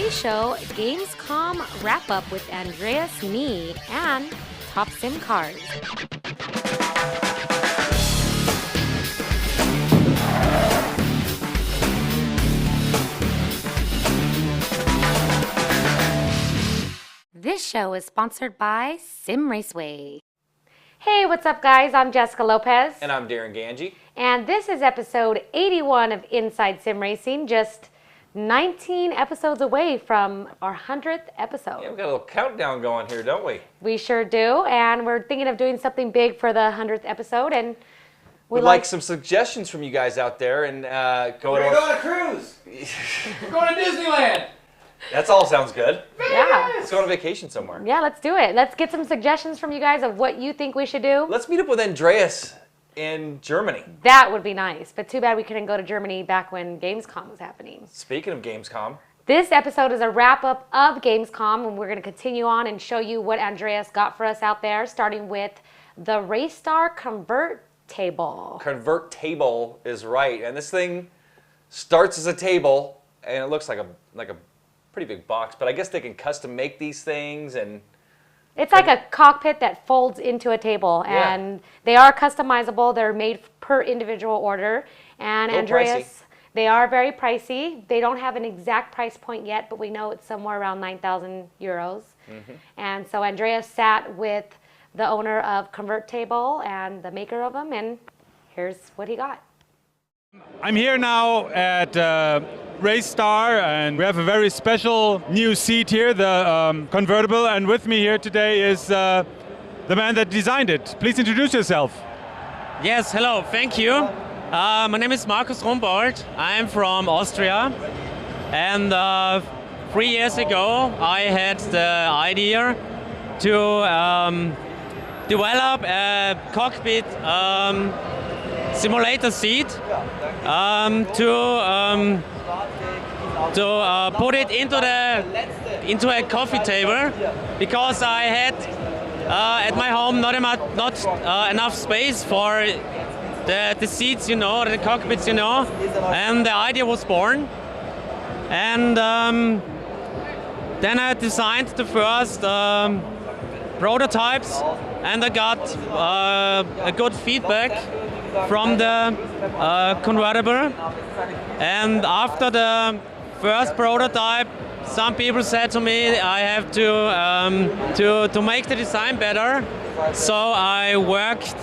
today's show, Gamescom wrap-up with Andreas Nie and top sim cars. This show is sponsored by Sim Raceway. Hey, what's up, guys? I'm Jessica Lopez. And I'm Darren Ganji. And this is episode 81 of Inside Sim Racing, just 19 episodes away from our 100th episode. Yeah, we got a little countdown going here, don't we? We sure do, and we're thinking of doing something big for the 100th episode, and we'd like some suggestions from you guys out there, and We're going on a cruise! We're going to Disneyland! That all sounds good. Yeah. Let's go on a vacation somewhere. Yeah, let's do it. Let's get some suggestions from you guys of what you think we should do. Let's meet up with Andreas in Germany. That would be nice, but too bad we couldn't go to Germany back when Gamescom was happening. Speaking of Gamescom. This episode is a wrap-up of Gamescom, and we're going to continue on and show you what Andreas got for us out there, starting with the Racestar ConverTTable. ConverTTable is right, and this thing starts as a table, and it looks like a pretty big box, but I guess they can custom make these things, and it's like a cockpit that folds into a table, and they are customizable. They're made per individual order, and Andreas, they are very pricey. They don't have an exact price point yet, but we know it's somewhere around 9,000 euros. And so Andreas sat with the owner of ConverTTable and the maker of them, and here's what he got. I'm here now at Racestar, and we have a very special new seat here, the convertible, and with me here today is the man that designed it. Please introduce yourself. Yes, hello, thank you. My name is Markus Rumbold. I'm from Austria, and 3 years ago I had the idea to develop a cockpit simulator seat to put it into a coffee table, because I had at my home not enough space for the seats, the cockpits, and the idea was born. And then I designed the first prototypes, and I got a good feedback from the convertible. And after the first prototype, some people said to me I have to make the design better. So I worked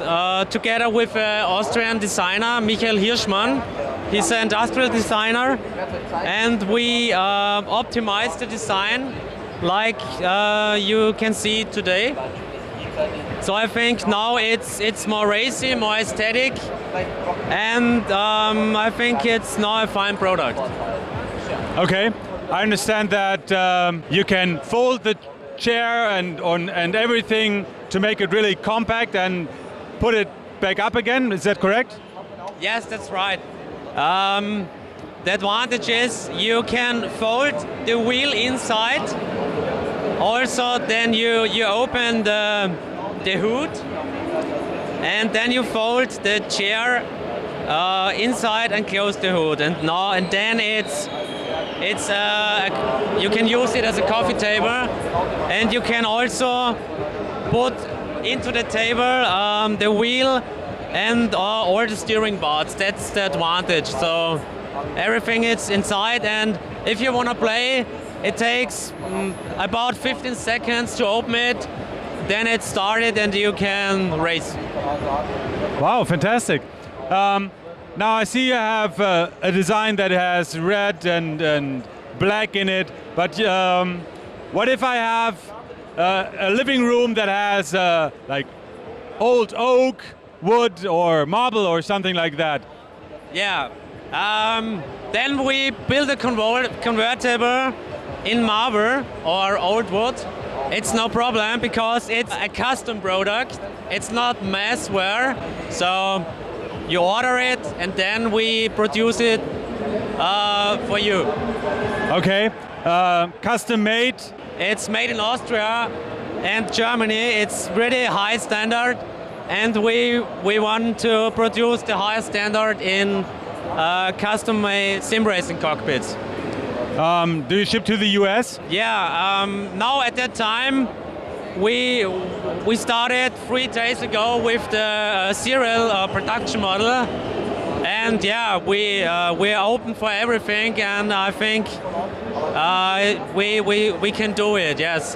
together with an Austrian designer, Michael Hirschmann. He's an industrial designer, and we optimized the design like you can see today. So I think now it's more racy, more aesthetic, and I think it's now a fine product. Okay, I understand that you can fold the chair and everything to make it really compact and put it back up again. Is that correct? Yes, that's right. The advantage is you can fold the wheel inside. Also, then you open the hood, and then you fold the chair inside and close the hood, and then it's you can use it as a coffee table, and you can also put into the table the wheel and all the steering parts. That's the advantage. So everything is inside, and if you want to play, it takes about 15 seconds to open it. Then it started, and you can race. Wow, fantastic. Now I see you have a design that has red and black in it, but what if I have a living room that has like old oak, wood, or marble, or something like that? Yeah. Then we build a convertible in marble or old wood. It's no problem, because it's a custom product. It's not mass wear. So you order it, and then we produce it for you. Okay, custom made. It's made in Austria and Germany. It's really high standard, and we want to produce the highest standard in custom-made sim racing cockpits. Do you ship to the US? Yeah, now at that time, we started 3 days ago with the serial production model, and yeah, we're open for everything, and I think we can do it. Yes.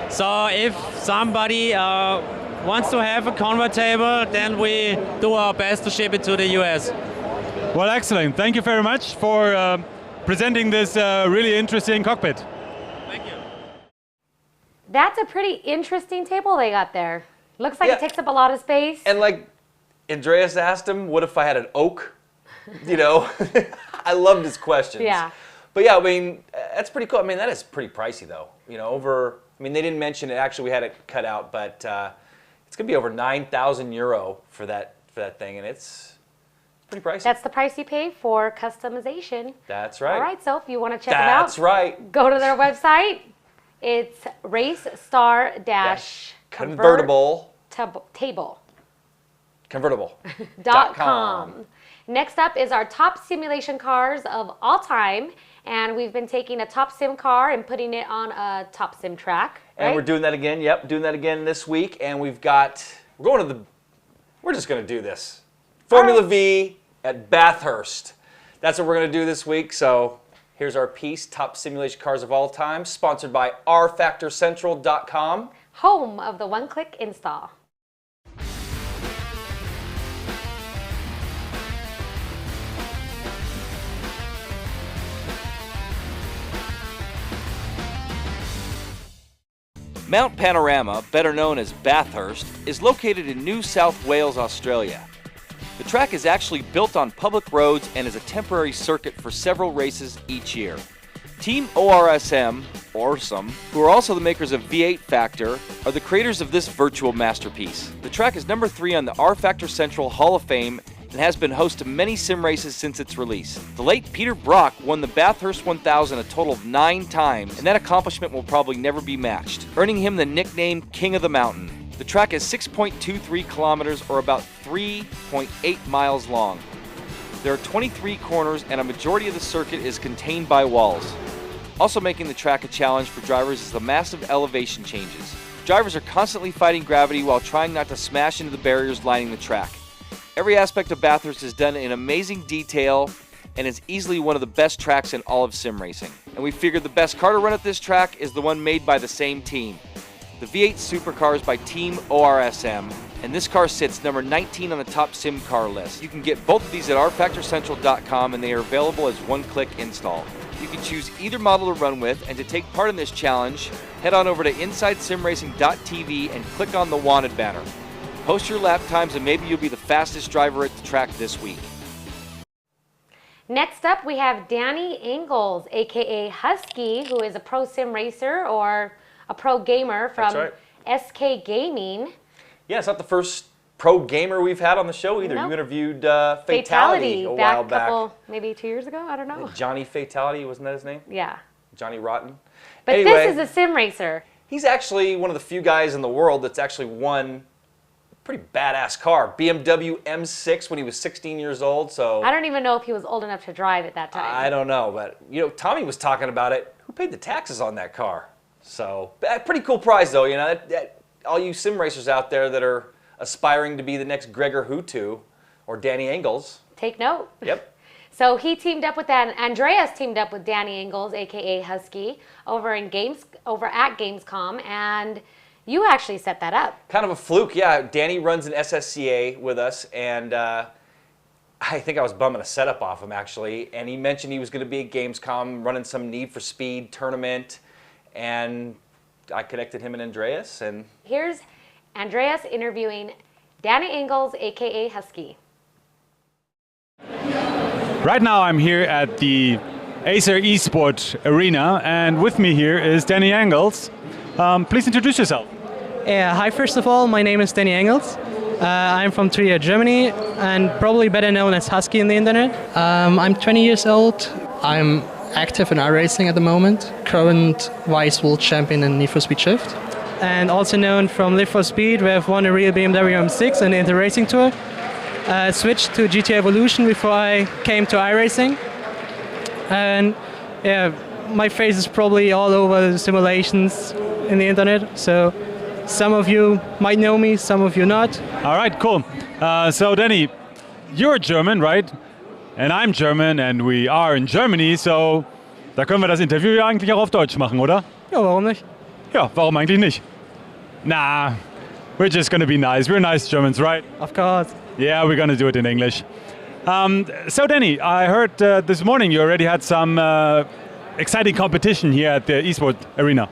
So if somebody wants to have a ConverTTable, then we do our best to ship it to the US. Well, excellent. Thank you very much for presenting this really interesting cockpit. Thank you. That's a pretty interesting table they got there. Looks like Yeah. it takes up a lot of space. And like Andreas asked him, what if I had an oak? You know, I loved his questions. Yeah. But yeah, I mean, that's pretty cool. I mean, that is pretty pricey though. You know, I mean, they didn't mention it. Actually, we had it cut out, but it's going to be over 9,000 euro for that thing, and it's pretty pricey. That's the price you pay for customization. That's right. All right, so if you want to check them out, That's right. go to their website. It's Racestar Convertible. Table. Convertible.com. Next up is our top simulation cars of all time, and we've been taking a top sim car and putting it on a top sim track. And right? we're doing that again. Yep, doing that again this week. And we're just going to do this. Formula V at Bathurst. That's what we're going to do this week. So here's our piece, Top Simulation Cars of All Time, sponsored by rfactorcentral.com. Home of the one-click install. Mount Panorama, better known as Bathurst, is located in New South Wales, Australia. The track is actually built on public roads and is a temporary circuit for several races each year. Team ORSM, who are also the makers of V8 Factor, are the creators of this virtual masterpiece. The track is number 3 on the R Factor Central Hall of Fame and has been host to many sim races since its release. The late Peter Brock won the Bathurst 1000 a total of 9 times, and that accomplishment will probably never be matched, earning him the nickname King of the Mountain. The track is 6.23 kilometers or about 3.8 miles long. There are 23 corners and a majority of the circuit is contained by walls. Also making the track a challenge for drivers is the massive elevation changes. Drivers are constantly fighting gravity while trying not to smash into the barriers lining the track. Every aspect of Bathurst is done in amazing detail and is easily one of the best tracks in all of sim racing. And we figured the best car to run at this track is the one made by the same team. The V8 Supercars by Team ORSM, and this car sits number 19 on the top sim car list. You can get both of these at rfactorcentral.com and they are available as one-click install. You can choose either model to run with, and to take part in this challenge, head on over to InsideSimRacing.tv and click on the Wanted banner. Post your lap times and maybe you'll be the fastest driver at the track this week. Next up, we have Danny Engels, aka Husky, who is a pro sim racer or a pro gamer from SK Gaming. Yeah, it's not the first pro gamer we've had on the show either. Nope. You interviewed Fatality a while back. Couple, maybe 2 years ago, I don't know. Johnny Fatality, wasn't that his name? Yeah. Johnny Rotten. But anyway, this is a sim racer. He's actually one of the few guys in the world that's actually won a pretty badass car. BMW M6 when he was 16 years old. So I don't even know if he was old enough to drive at that time. I don't know, but you know, Tommy was talking about it. Who paid the taxes on that car? So pretty cool prize though. You know, all you sim racers out there that are aspiring to be the next Gregor Hutu or Danny Engels. Take note. Yep. So he teamed up with Andreas teamed up with Danny Engels, aka Husky, over at Gamescom, and you actually set that up. Kind of a fluke, yeah. Danny runs an SSCA with us, and I think I was bumming a setup off him actually, and he mentioned he was going to be at Gamescom running some Need for Speed tournament, and I connected him and Andreas, and here's Andreas interviewing Danny Engels, aka Husky. Right now I'm here at the Acer Esport Arena, and with me here is Danny Engels. Please introduce yourself. Hi, first of all, my name is Danny Engels. I'm from Trier, Germany, and probably better known as Husky in the internet. I'm 20 years old. I'm active in iRacing at the moment, current Vice World Champion in Need for Speed Shift. And also known from Live for Speed, where I've won a real BMW M6 in the Inter Racing Tour. Switched to GT Evolution before I came to iRacing. And yeah, my face is probably all over the simulations in the internet. So some of you might know me, some of you not. All right, cool. So Danny, you're German, right? And I'm German and we are in Germany, so da können wir das Interview ja eigentlich auch auf Deutsch machen, oder? Ja, warum nicht? Ja, warum eigentlich nicht? Nah, we're just gonna be nice. We're nice Germans, right? Of course. Yeah, we're gonna do it in English. So Danny, I heard this morning you already had some exciting competition here at the eSport arena.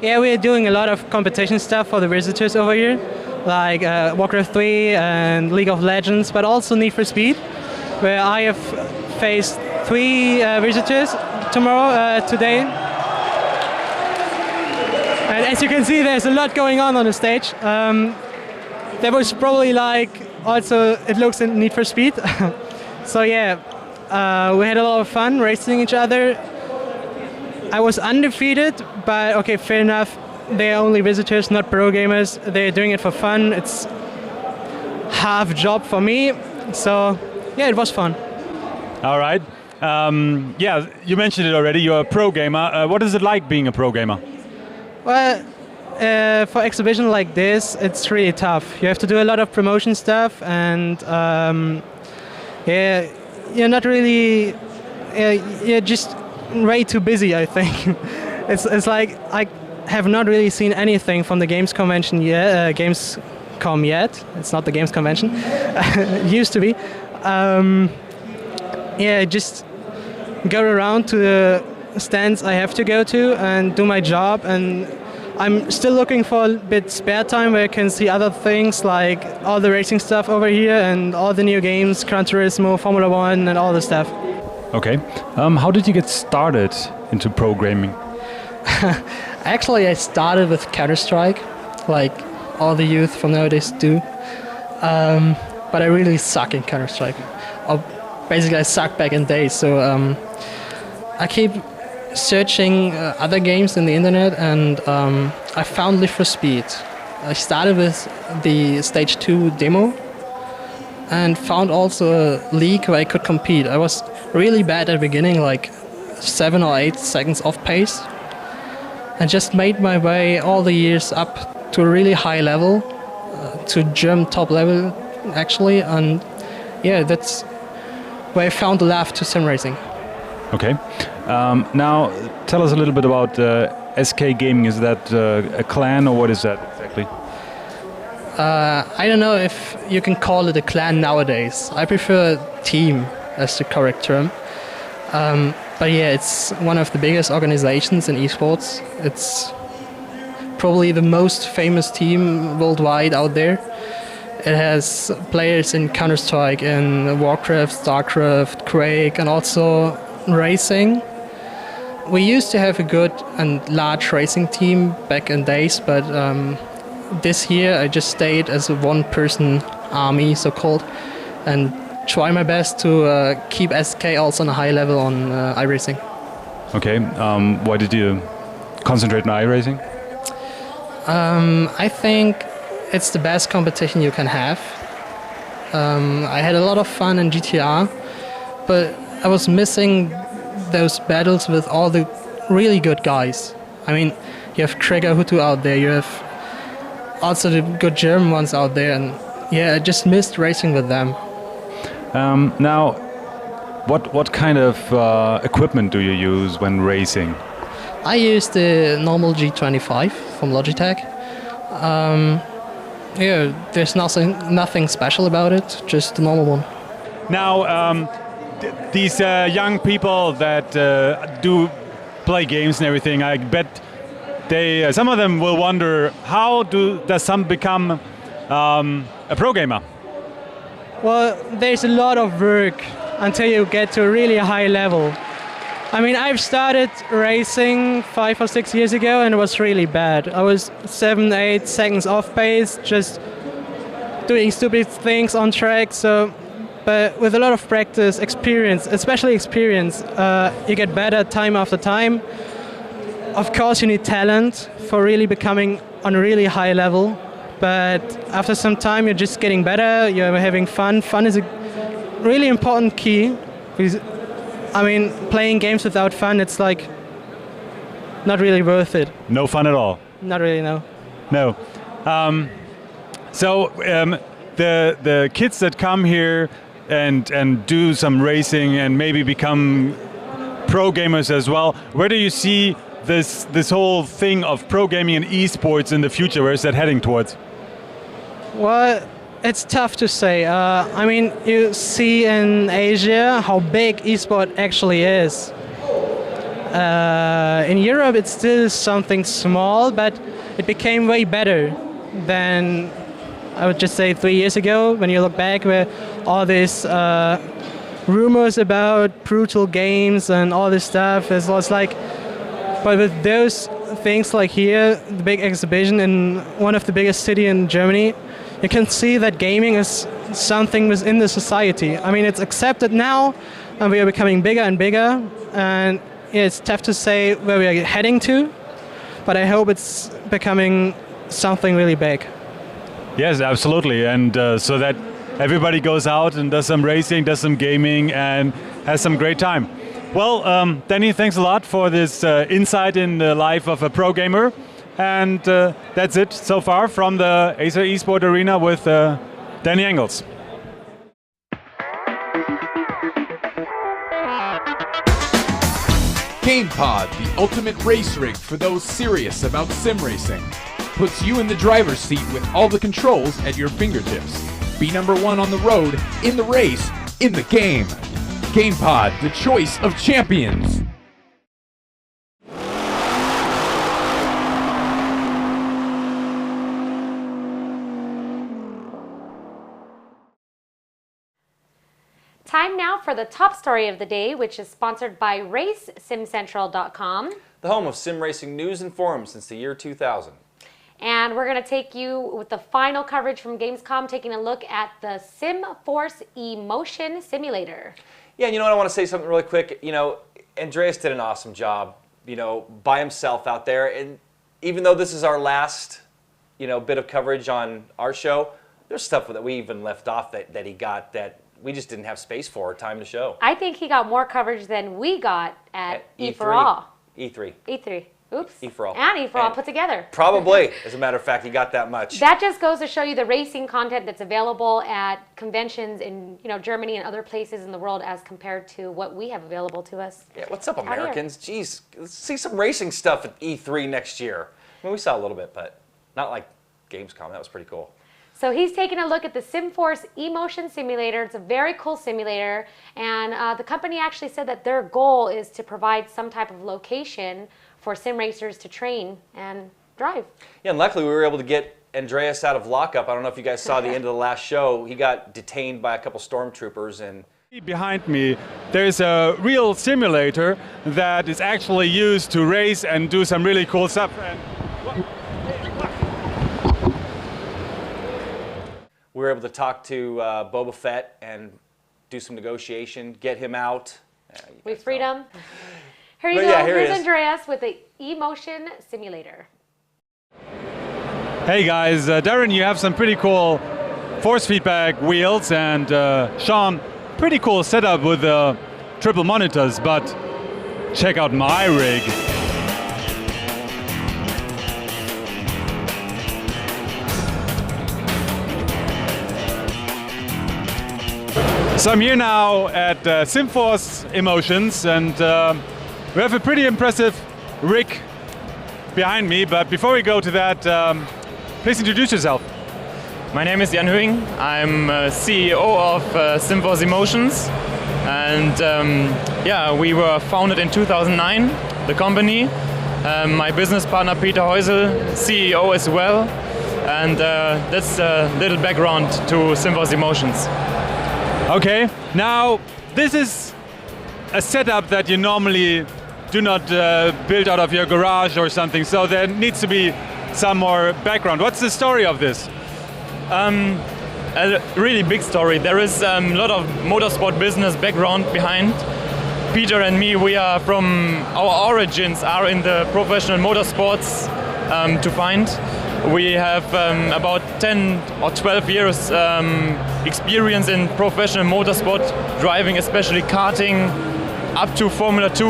Yeah, we're doing a lot of competition stuff for the visitors over here, like Warcraft 3 and League of Legends, but also Need for Speed, where I have faced 3 visitors today. And as you can see, there's a lot going on the stage. There was probably also it looks in Need for Speed. So yeah, we had a lot of fun racing each other. I was undefeated, but okay, fair enough. They're only visitors, not pro gamers. They're doing it for fun. It's half job for me. So yeah, it was fun. All right. Yeah, you mentioned it already. You're a pro gamer. What is it like being a pro gamer? Well, for exhibition like this, it's really tough. You have to do a lot of promotion stuff, and yeah, you're not really. You're just way too busy, I think. It's like I have not really seen anything from the Games Convention yet. Gamescom yet. It's not the Games Convention. It used to be. Yeah, just go around to the stands I have to go to and do my job, and I'm still looking for a bit spare time where I can see other things like all the racing stuff over here and all the new games, Gran Turismo, Formula 1 and all the stuff. Okay. How did you get started into pro gaming? Actually, I started with Counter-Strike, like all the youth from nowadays do. But I really suck in Counter-Strike. Basically, I suck back in days, so I keep searching other games in the internet, and I found Live for Speed. I started with the Stage 2 demo and found also a league where I could compete. I was really bad at the beginning, like 7 or 8 seconds off pace, and just made my way all the years up to a really high level, to German top level actually, and yeah, that's where I found the love to sim racing. Okay. Now, tell us a little bit about SK Gaming. Is that a clan or what is that exactly? I don't know if you can call it a clan nowadays. I prefer team as the correct term. But yeah, it's one of the biggest organizations in esports. It's probably the most famous team worldwide out there. It has players in Counter-Strike, in Warcraft, StarCraft, Quake, and also racing. We used to have a good and large racing team back in days, but this year I just stayed as a one-person army, so-called, and try my best to keep SK also on a high level on iRacing. Okay. Why did you concentrate on iRacing? I think it's the best competition you can have. I had a lot of fun in GTR, but I was missing those battles with all the really good guys. I mean, you have Gregor Hutu out there, you have also the good German ones out there, and yeah, I just missed racing with them. Now, what kind of equipment do you use when racing? I use the normal G25 from Logitech. Yeah, there's nothing special about it, just the normal one. Now, these young people that do play games and everything, I bet some of them will wonder, how does some become a pro gamer? Well, there's a lot of work until you get to a really high level. I mean, I've started racing 5 or 6 years ago and it was really bad. I was 7, 8 seconds off pace, just doing stupid things on track. But with a lot of practice, experience, especially experience, you get better time after time. Of course, you need talent for really becoming on a really high level. But after some time, you're just getting better, you're having fun. Fun is a really important key. Because, I mean, playing games without fun, it's like not really worth it. No fun at all. Not really, no. No. The kids that come here and do some racing and maybe become pro gamers as well, where do you see this whole thing of pro gaming and esports in the future? Where is that heading towards? Well, it's tough to say. I mean, you see in Asia how big esport actually is. In Europe, it's still something small, but it became way better than, I would just say, 3 years ago, when you look back, where all these rumors about brutal games and all this stuff, it was like, but with those things like here, the big exhibition in one of the biggest cities in Germany, you can see that gaming is something within the society. I mean, it's accepted now, and we are becoming bigger and bigger, and it's tough to say where we are heading to, but I hope it's becoming something really big. Yes, absolutely, and so that everybody goes out and does some racing, does some gaming, and has some great time. Well, Danny, thanks a lot for this insight in the life of a pro gamer. And that's it so far from the Acer Esport Arena with Danny Engels. GamePod, the ultimate race rig for those serious about sim racing. Puts you in the driver's seat with all the controls at your fingertips. Be number one on the road, in the race, in the game. GamePod, the choice of champions. Time now for the top story of the day, which is sponsored by RaceSimCentral.com. The home of sim racing news and forums since the year 2000. And we're going to take you with the final coverage from Gamescom, taking a look at the SimForce Emotion Simulator. Yeah, and you know what, I want to say something really quick. You know, Andreas did an awesome job, you know, by himself out there. And even though this is our last, you know, bit of coverage on our show, there's stuff that we even left off that he got that we just didn't have space for, time to show. I think he got more coverage than we got at E for All. E3. E3. Oops. E for All. And E for All put together. Probably, as a matter of fact, he got that much. That just goes to show you the racing content that's available at conventions in Germany and other places in the world as compared to what we have available to us. Yeah, what's up, Americans? Jeez, let's see some racing stuff at E3 next year. I mean, we saw a little bit, but not like Gamescom. That was pretty cool. So he's taking a look at the SimForce Emotion Simulator. It's a very cool simulator, and the company actually said that their goal is to provide some type of location for sim racers to train and drive. Yeah, and luckily we were able to get Andreas out of lockup. I don't know if you guys saw the end of the last show. He got detained by a couple stormtroopers and... Behind me, there's a real simulator that is actually used to race and do some really cool stuff. We were able to talk to Boba Fett and do some negotiation, get him out. We freed him. Here you go. Yeah, Here's Andreas with the Emotion Simulator. Hey guys, Darren, you have some pretty cool force feedback wheels, and Sean, pretty cool setup with triple monitors, but check out my rig. So I'm here now at SimForce Emotions, and we have a pretty impressive rig behind me, but before we go to that, please introduce yourself. My name is Jan Huing. I'm CEO of SimForce Emotions, and yeah, we were founded in 2009, the company. My business partner Peter Heusel, CEO as well, and that's a little background to SimForce Emotions. Okay, now this is a setup that you normally do not build out of your garage or something, so there needs to be some more background. What's the story of this? A really big story. There is a lot of motorsport business background behind. Peter and me, we are from, our origins are in the professional motorsports to find. We have about 10 or 12 years experience in professional motorsport, driving especially karting up to Formula 2.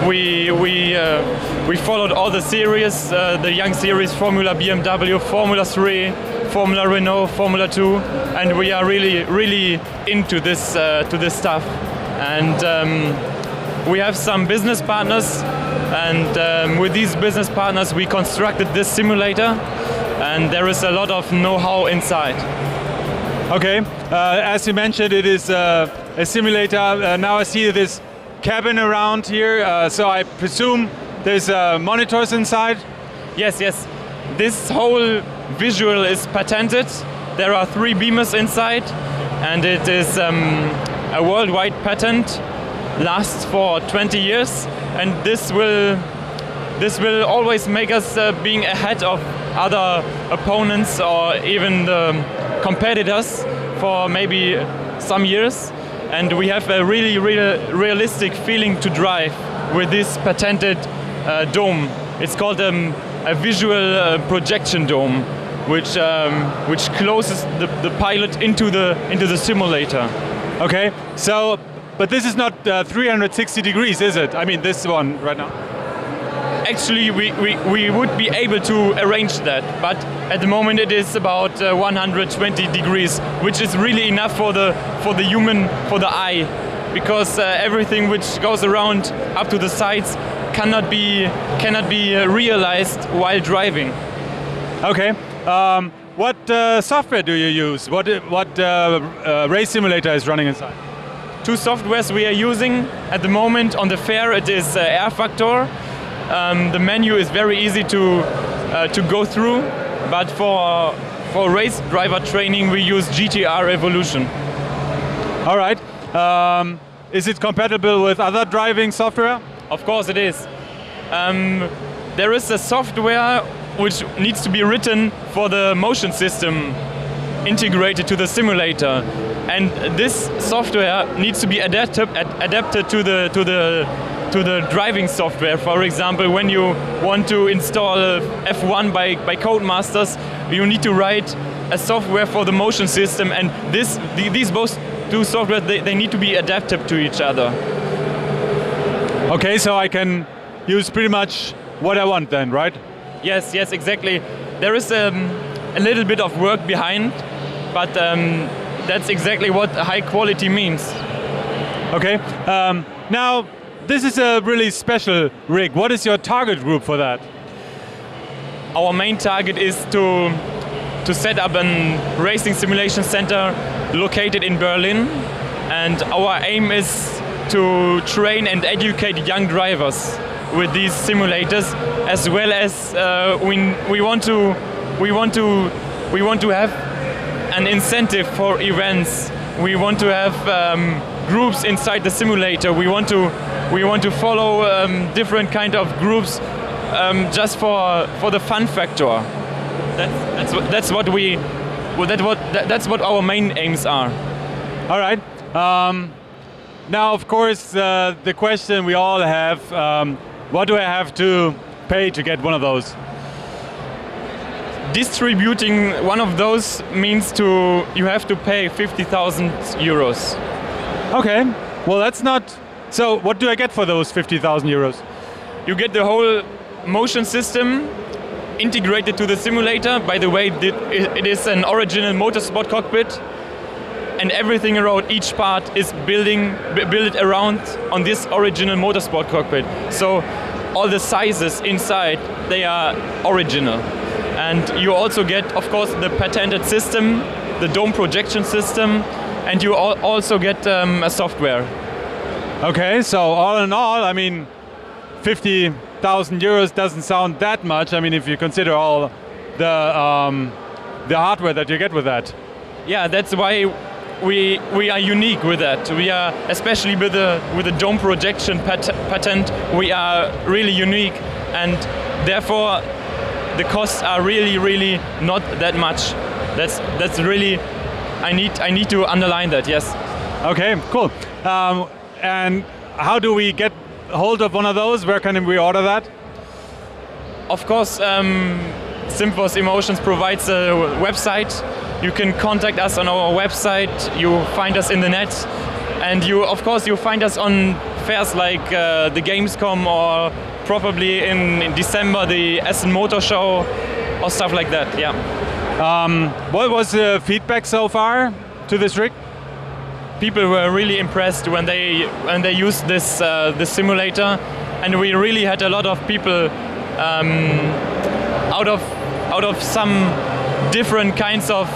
We followed all the series, the young series, Formula BMW, Formula 3, Formula Renault, Formula 2, and we are really into this stuff. And we have some business partners, and with these business partners we constructed this simulator, and there is a lot of know-how inside. Okay, as you mentioned, it is a simulator. Now I see this cabin around here, so I presume there's monitors inside? Yes. This whole visual is patented. There are 3 beamers inside, and it is a worldwide patent. Lasts for 20 years, and this will always make us being ahead of other opponents or even the competitors for maybe some years. And we have a really realistic feeling to drive with this patented dome. It's called a visual projection dome, which closes the pilot into the simulator. Okay, so but this is not 360 degrees, is it? I mean, this one right now. Actually, we would be able to arrange that, but at the moment it is about 120 degrees, which is really enough for the human, for the eye, because everything which goes around up to the sides cannot be realized while driving. Okay. What software do you use? What race simulator is running inside? 2 softwares we are using at the moment on the fair. It is Air Factor. The menu is very easy to go through, but for race driver training we use GTR Evolution. All right. Is it compatible with other driving software? Of course it is. There is a software which needs to be written for the motion system integrated to the simulator, and this software needs to be adapted to the driving software. For example, when you want to install F1 by Codemasters, you need to write a software for the motion system, and these both 2 software they need to be adapted to each other. Okay, so I can use pretty much what I want then, right? Yes, exactly. There is a little bit of work behind, but that's exactly what high quality means. Okay. Now, this is a really special rig. What is your target group for that? Our main target is to set up a racing simulation center located in Berlin, and our aim is to train and educate young drivers with these simulators, as well as we want to have an incentive for events. We want to have groups inside the simulator. We want to follow different kind of groups just for the fun factor. That's what our main aims are. All right. Now, of course, the question we all have: what do I have to pay to get one of those? Distributing one of those means you have to pay 50,000 euros. Okay. Well, that's not. So, what do I get for those 50,000 euros? You get the whole motion system integrated to the simulator. By the way, it is an original motorsport cockpit, and everything around each part is built around on this original motorsport cockpit. So all the sizes inside, they are original. And you also get, of course, the patented system, the dome projection system, and you also get a software. Okay, so all in all, I mean, 50,000 euros doesn't sound that much. I mean, if you consider all the hardware that you get with that. Yeah, that's why we are unique with that. We are, especially with the dome projection patent, we are really unique, and therefore the costs are really not that much. That's really, I need to underline that. Yes. Okay, cool. And how do we get hold of one of those? Where can we order that? Of course, SimForce Emotions provides a website. You can contact us on our website. You find us in the net, and you find us on fairs like the Gamescom or probably in December the Essen Motor Show or stuff like that. Yeah. What was the feedback so far to this rig? People were really impressed when they used this simulator, and we really had a lot of people out of some different kinds of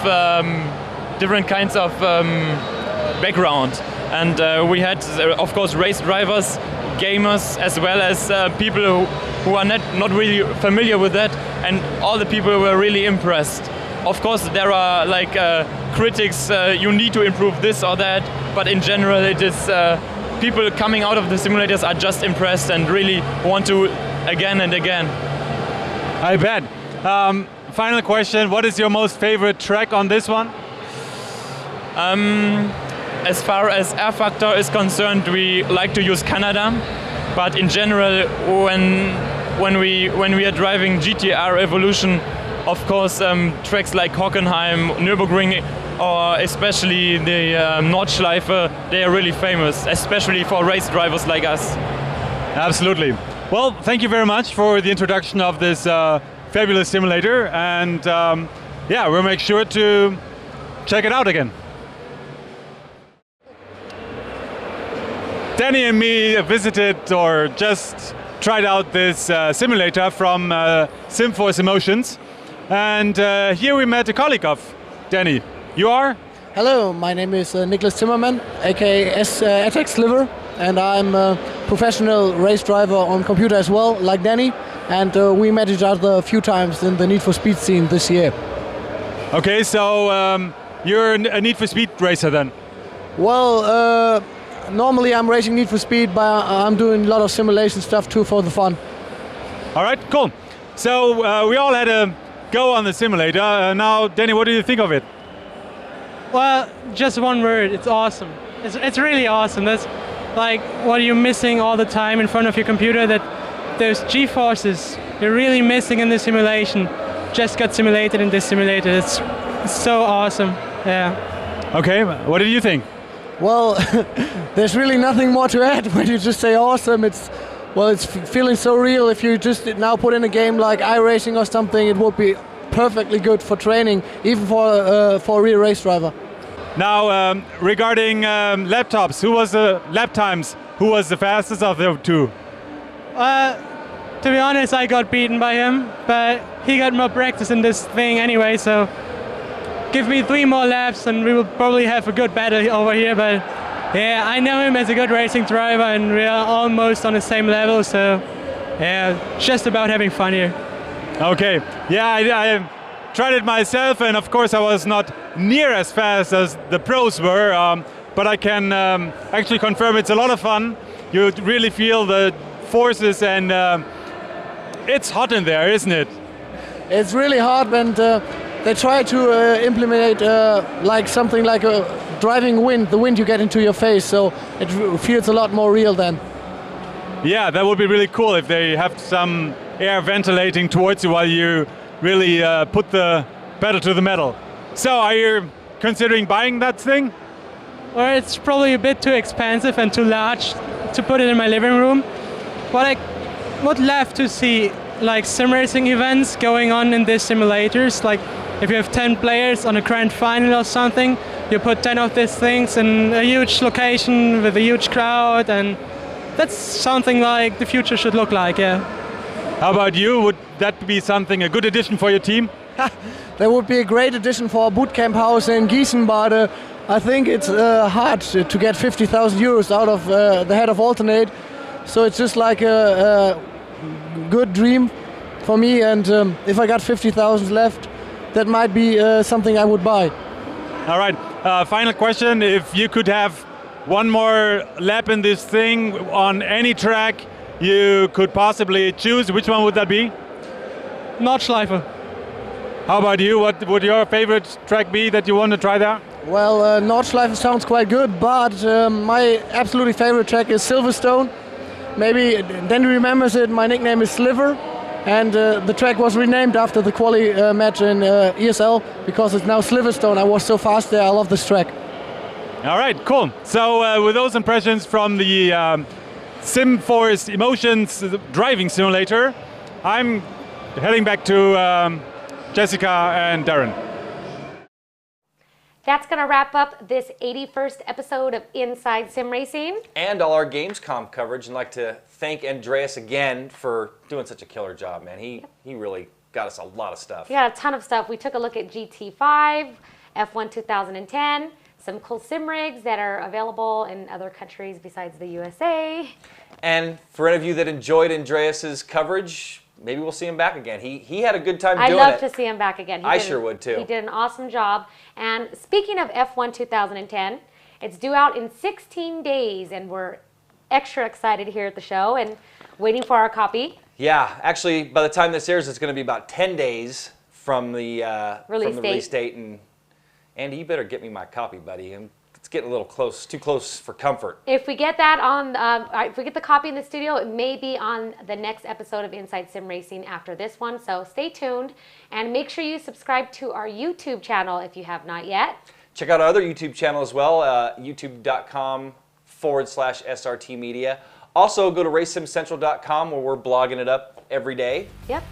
background, and we had of course race drivers, gamers, as well as people who are not really familiar with that, and all the people were really impressed. Of course there are like critics, you need to improve this or that, but in general it is people coming out of the simulators are just impressed and really want to again and again. I bet. Final question, what is your most favorite track on this one? As far as air factor is concerned, we like to use Canada, but in general when we are driving GTR Evolution, of course tracks like Hockenheim, Nürburgring, or especially the Nordschleife, they are really famous, especially for race drivers like us. Absolutely. Well, thank you very much for the introduction of this fabulous simulator, and yeah, we'll make sure to check it out again. Danny and me visited or just tried out this simulator from SimForce Emotions, and here we met a colleague of Danny. You are? Hello, my name is Niklas Zimmermann, aka Atex Liver, and I'm a professional race driver on computer as well, like Danny, and we met each other a few times in the Need for Speed scene this year. Okay, so you're a Need for Speed racer then? Well, normally I'm racing Need for Speed, but I'm doing a lot of simulation stuff too for the fun. All right, cool. So we all had a go on the simulator. Now, Danny, what do you think of it? Well, just one word, it's awesome. It's really awesome. That's like what you're missing all the time in front of your computer, that those G-forces you're really missing in the simulation just got simulated in this simulator. It's so awesome, yeah. Okay, what did you think? Well, there's really nothing more to add when you just say awesome. It's feeling so real. If you just now put in a game like iRacing or something, it would be perfectly good for training, even for a real race driver. Now, regarding laptops, who was the lap times? Who was the fastest of the two? To be honest, I got beaten by him, but he got more practice in this thing anyway, so give me 3 more laps and we will probably have a good battle over here. But yeah, I know him as a good racing driver and we are almost on the same level, so yeah, just about having fun here. Okay, yeah, I tried it myself, and of course I was not near as fast as the pros were, but I can actually confirm it's a lot of fun. You really feel the forces, and it's hot in there, isn't it? It's really hot, and they try to implement like something like a driving wind, the wind you get into your face, so it feels a lot more real then. Yeah, that would be really cool if they have some air ventilating towards you while you really put the pedal to the metal. So, are you considering buying that thing? Well, it's probably a bit too expensive and too large to put it in my living room. But I would love to see like sim racing events going on in these simulators. Like if you have 10 players on a grand final or something, you put 10 of these things in a huge location with a huge crowd, and that's something like the future should look like, yeah. How about you? Would that be something, a good addition for your team? That would be a great addition for a bootcamp house in Gießen, but I think it's hard to get 50,000 euros out of the head of Alternate. So it's just like a good dream for me, and if I got 50,000 left, that might be something I would buy. All right, final question. If you could have one more lap in this thing on any track you could possibly choose, which one would that be? Nordschleife. How about you? What would your favorite track be that you want to try there? Well, Nordschleife sounds quite good, but my absolutely favorite track is Silverstone. Maybe Danny remembers it, my nickname is Sliver, and the track was renamed after the quali match in ESL because it's now Silverstone. I was so fast there, I love this track. All right, cool. So with those impressions from the SimForce Emotions driving simulator. I'm heading back to Jessica and Darren. That's going to wrap up this 81st episode of Inside Sim Racing. And all our Gamescom coverage. And I'd like to thank Andreas again for doing such a killer job, man. He really got us a lot of stuff. We got a ton of stuff. We took a look at GT5, F1 2010, some cool sim rigs that are available in other countries besides the USA. And for any of you that enjoyed Andreas's coverage, maybe we'll see him back again. He had a good time doing it. I'd love to see him back again. I sure would too. He did an awesome job. And speaking of F1 2010, it's due out in 16 days, and we're extra excited here at the show and waiting for our copy. Yeah, actually, by the time this airs, it's going to be about 10 days from the release date. And Andy, you better get me my copy, buddy. It's getting a little close, too close for comfort. If we get that on, if we get the copy in the studio, it may be on the next episode of Inside Sim Racing after this one. So stay tuned and make sure you subscribe to our YouTube channel if you have not yet. Check out our other YouTube channel as well, youtube.com/SRT Media. Also, go to RaceSimCentral.com where we're blogging it up every day. Yep.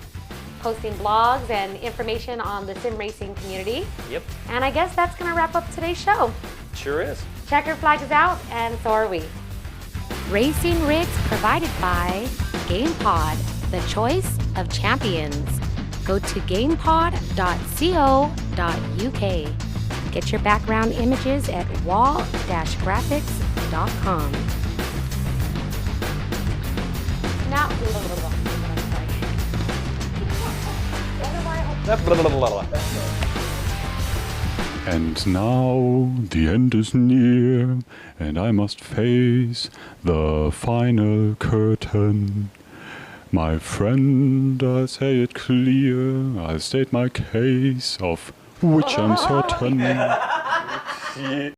Posting blogs and information on the sim racing community. Yep. And I guess that's going to wrap up today's show. Sure is. Checker flag is out, and so are we. Racing rigs provided by GamePod, the choice of champions. Go to gamepod.co.uk. Get your background images at wall-graphics.com. Now, And now the end is near, and I must face the final curtain. My friend, I say it clear, I state my case, of which I'm certain.